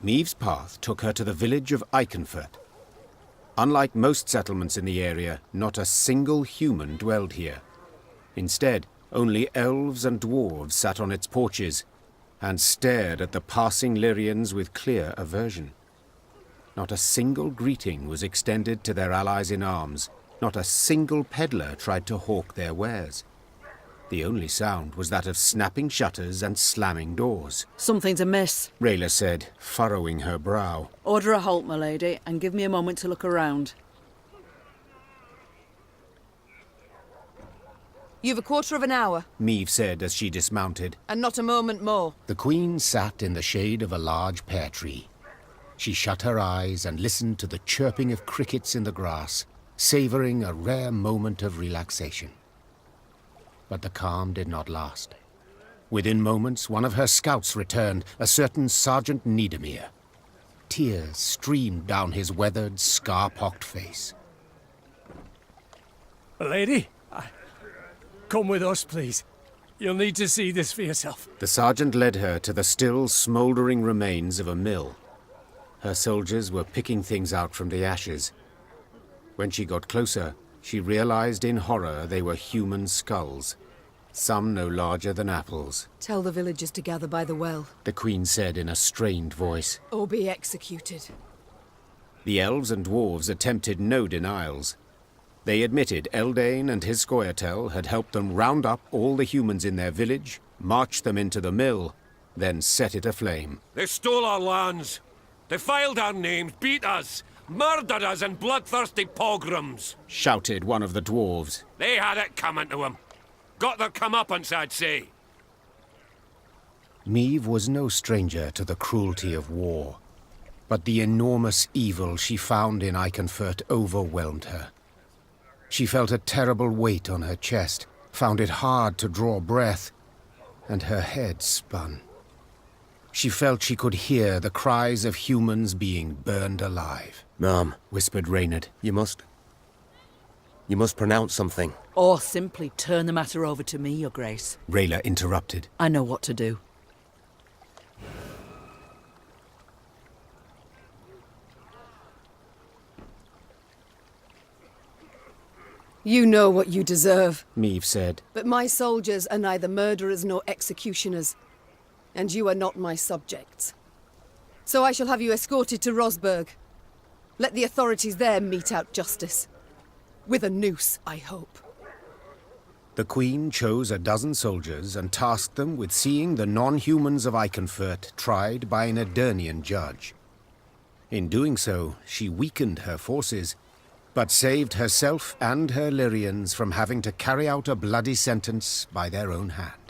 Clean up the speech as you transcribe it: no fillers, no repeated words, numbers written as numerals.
Maeve's path took her to the village of Eikenfurt. Unlike most settlements in the area, not a single human dwelled here. Instead, only elves and dwarves sat on its porches and stared at the passing Lyrians with clear aversion. Not a single greeting was extended to their allies in arms. Not a single peddler tried to hawk their wares. The only sound was that of snapping shutters and slamming doors. Something's amiss, Rayla said, furrowing her brow. Order a halt, my lady, and give me a moment to look around. You've a quarter of an hour. Maeve said as she dismounted. And not a moment more. The Queen sat in the shade of a large pear tree. She shut her eyes and listened to the chirping of crickets in the grass, savouring a rare moment of relaxation. But the calm did not last. Within moments, one of her scouts returned, a certain Sergeant Niedermere. Tears streamed down his weathered, scar-pocked face. Lady, come with us, please. You'll need to see this for yourself. The sergeant led her to the still smouldering remains of a mill. Her soldiers were picking things out from the ashes. When she got closer, she realized in horror they were human skulls, some no larger than apples. Tell the villagers to gather by the well. The Queen said in a strained voice. Or be executed. The elves and dwarves attempted no denials. They admitted Eldane and his Scoia'tael had helped them round up all the humans in their village, march them into the mill, then set it aflame. They stole our lands, defiled our names, beat us, murdered us in bloodthirsty pogroms, shouted one of the dwarves. They had it coming to them. Got their comeuppance, I'd say. Maeve was no stranger to the cruelty of war, but the enormous evil she found in Eikenfurt overwhelmed her. She felt a terrible weight on her chest, found it hard to draw breath, and her head spun. She felt she could hear the cries of humans being burned alive. Ma'am, whispered Reynard. You must pronounce something. Or simply turn the matter over to me, Your Grace. Rayla interrupted. I know what to do. You know what you deserve, Maeve said. But my soldiers are neither murderers nor executioners, and you are not my subjects. So I shall have you escorted to Rosberg. Let the authorities there mete out justice. With a noose, I hope. The Queen chose a dozen soldiers and tasked them with seeing the non-humans of Eikenfurt tried by an Edirnian judge. In doing so, she weakened her forces, but saved herself and her Lyrians from having to carry out a bloody sentence by their own hand.